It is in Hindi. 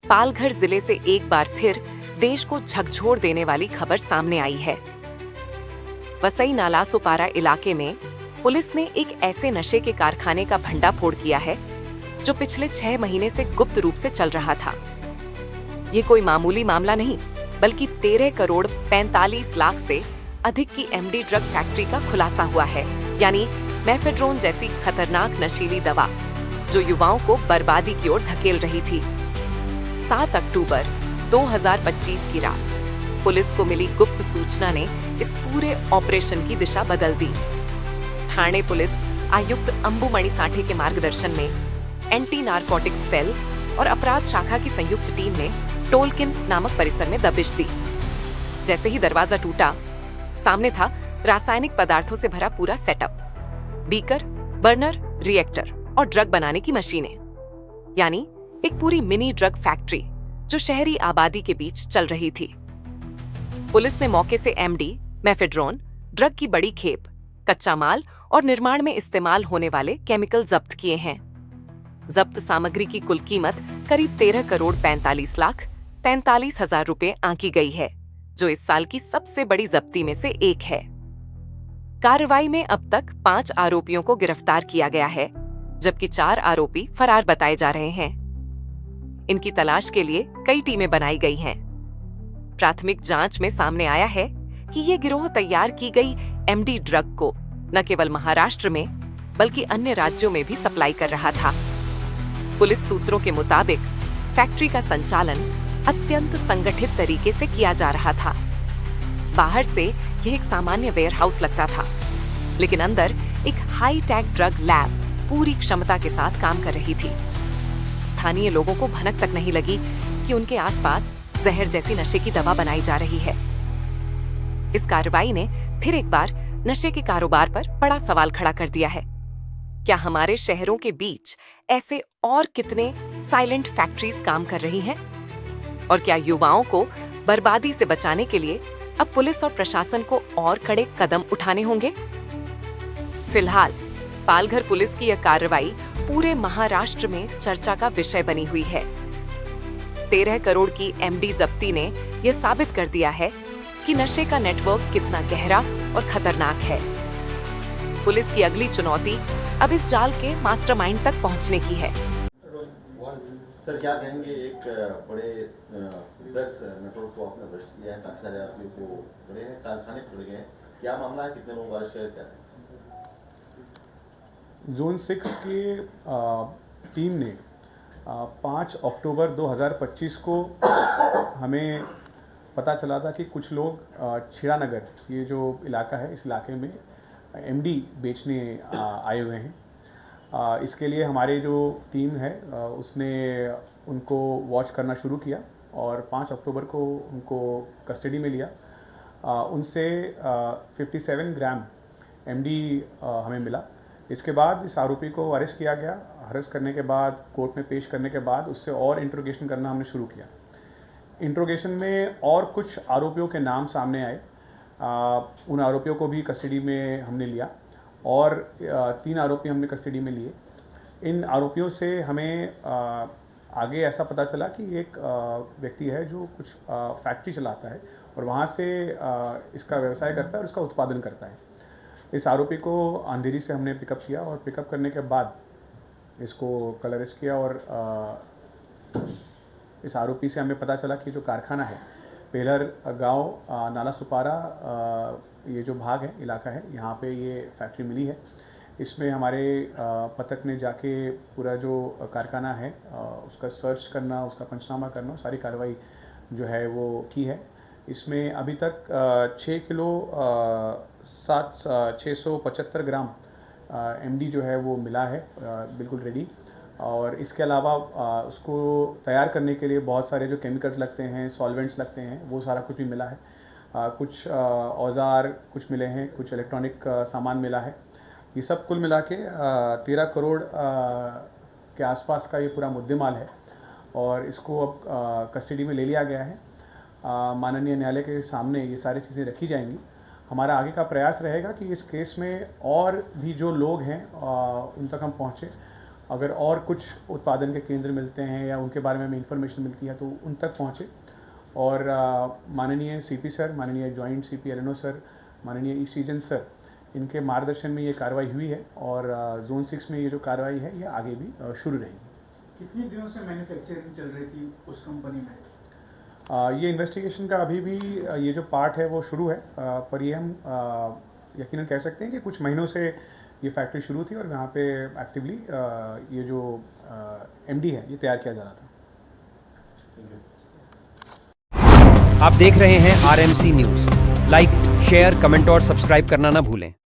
पालघर जिले से एक बार फिर देश को झकझोर देने वाली खबर सामने आई है। वसई नालासोपारा इलाके में पुलिस ने एक ऐसे नशे के कारखाने का भंडाफोड़ किया है जो पिछले 6 महीने से गुप्त रूप से चल रहा था। ये कोई मामूली मामला नहीं, बल्कि 13 करोड़ 45 लाख से अधिक की एमडी ड्रग फैक्ट्री का खुलासा हुआ है, यानी मेफेड्रोन जैसी खतरनाक नशीली दवा जो युवाओं को बर्बादी की ओर धकेल रही थी। 7 अक्टूबर 2025 की रात पुलिस को मिली गुप्त सूचना ने इस पूरे ऑपरेशन की दिशा बदल दी। ठाणे पुलिस आयुक्त अंबुमणि साठे के मार्गदर्शन में एंटी नारकोटिक्स सेल और अपराध शाखा की संयुक्त टीम ने टोलकिन नामक परिसर में दबिश दी। जैसे ही दरवाजा टूटा, सामने था रासायनिक पदार्थों से भरा पूरा सेटअप, बीकर, बर्नर, रिएक्टर और ड्रग बनाने की मशीनें, यानी एक पूरी मिनी ड्रग फैक्ट्री जो शहरी आबादी के बीच चल रही थी। पुलिस ने मौके से एमडी, मेफेड्रोन, ड्रग की बड़ी खेप, कच्चा माल और निर्माण में इस्तेमाल होने वाले केमिकल जब्त किए हैं। जब्त सामग्री की कुल कीमत करीब 13 करोड़ 45 लाख 43 हजार रुपए आंकी गई है, जो इस साल की सबसे बड़ी जब्ती में से एक है। कार्रवाई में अब तक 5 आरोपियों को गिरफ्तार किया गया है, जबकि 4 आरोपी फरार बताए जा रहे हैं। इनकी तलाश के लिए कई टीमें बनाई गई हैं। प्राथमिक जांच में सामने आया है कि ये गिरोह तैयार की गई एमडी ड्रग को न केवल महाराष्ट्र में बल्कि अन्य राज्यों में भी सप्लाई कर रहा था। पुलिस सूत्रों के मुताबिक फैक्ट्री का संचालन अत्यंत संगठित तरीके से किया जा रहा था। बाहर से यह एक सामान्य वेयरहाउस लगता था, लेकिन अंदर एक हाई टेक ड्रग लैब पूरी क्षमता के साथ काम कर रही थी। स्थानीय लोगों को भनक तक नहीं लगी कि उनके आसपास जहर जैसी नशे की दवा बनाई जा रही है। इस कार्रवाई ने फिर एक बार नशे के कारोबार पर बड़ा सवाल खड़ा कर दिया है। क्या हमारे शहरों के बीच ऐसे और कितने साइलेंट फैक्ट्रीज काम कर रही हैं? और क्या युवाओं को बर्बादी से बचाने के लिए अब पुलिस और प्रशासन को और कड़े कदम उठाने होंगे? फिलहाल पालघर पुलिस की यह कार्रवाई पूरे महाराष्ट्र में चर्चा का विषय बनी हुई है। 13 करोड़ की एमडी जब्ती ने यह साबित कर दिया है कि नशे का नेटवर्क कितना गहरा और खतरनाक है। पुलिस की अगली चुनौती अब इस जाल के मास्टरमाइंड तक पहुंचने की है। सर, क्या कहेंगे, एक बड़े ड्रग्स नेटवर्क को आपने भ्रष्ट किया है, काफी सारे आदमियों को बड़े हैं, कारखाने खुल गए हैं, क्या मामला है, कितने लोग अरेस्ट है, क्या है? जोन 6 की टीम ने 5 अक्टूबर 2025 को हमें पता चला था कि कुछ लोग छिड़ानगर, ये जो इलाका है, इस इलाके में एमडी बेचने आए हुए हैं। इसके लिए हमारी जो टीम है उसने उनको वॉच करना शुरू किया और 5 अक्टूबर को उनको कस्टडी में लिया। उनसे 57 ग्राम एमडी हमें मिला। इसके बाद इस आरोपी को अरेस्ट किया गया। अरेस्ट करने के बाद कोर्ट में पेश करने के बाद उससे और इंट्रोगेशन करना हमने शुरू किया। इंट्रोगेशन में और कुछ आरोपियों के नाम सामने आए। उन आरोपियों को भी कस्टडी में हमने लिया और 3 आरोपी हमने कस्टडी में लिए। इन आरोपियों से हमें आगे ऐसा पता चला कि एक व्यक्ति है जो कुछ फैक्ट्री चलाता है और वहाँ से इसका व्यवसाय करता है और इसका उत्पादन करता है। इस आरोपी को अंधेरी से हमने पिकअप किया और पिकअप करने के बाद इसको कल अरेस्ट किया और इस आरोपी से हमें पता चला कि जो कारखाना है पेलर गांव नालासोपारा, ये जो भाग है, इलाका है, यहाँ पे ये फैक्ट्री मिली है। इसमें हमारे पथक ने जाके पूरा जो कारखाना है उसका सर्च करना, उसका पंचनामा करना, सारी कार्रवाई जो है वो की है। इसमें अभी तक 6 किलो 675 ग्राम एमडी जो है वो मिला है, बिल्कुल रेडी। और इसके अलावा उसको तैयार करने के लिए बहुत सारे जो केमिकल्स लगते हैं, सॉल्वेंट्स लगते हैं, वो सारा कुछ भी मिला है। कुछ औज़ार कुछ मिले हैं, कुछ इलेक्ट्रॉनिक सामान मिला है। ये सब कुल मिला के 13 करोड़ के आसपास का ये पूरा मुद्देमाल है और इसको अब कस्टडी में ले लिया गया है। माननीय न्यायालय के सामने ये सारी चीज़ें रखी जाएंगी। हमारा आगे का प्रयास रहेगा कि इस केस में और भी जो लोग हैं उन तक हम पहुँचे अगर और कुछ उत्पादन के केंद्र मिलते हैं या उनके बारे में हमें इन्फॉर्मेशन मिलती है तो उन तक पहुँचे। और माननीय सीपी सर, माननीय जॉइंट सीपी एलएनओ सर, माननीय ईस्ट रीजन सर, इनके मार्गदर्शन में ये कार्रवाई हुई है और जोन 6 में ये जो कार्रवाई है ये आगे भी शुरू रहेगी। कितने दिनों से मैन्युफैक्चरिंग चल रही थी उस कंपनी में? ये इन्वेस्टिगेशन का अभी भी ये जो पार्ट है वो शुरू है, पर ये हम यकीनन कह सकते हैं कि कुछ महीनों से ये फैक्ट्री शुरू थी और यहाँ पे एक्टिवली ये जो एमडी है ये तैयार किया जा रहा था। आप देख रहे हैं RMC news. Like, share, comment और सब्सक्राइब करना ना भूलें।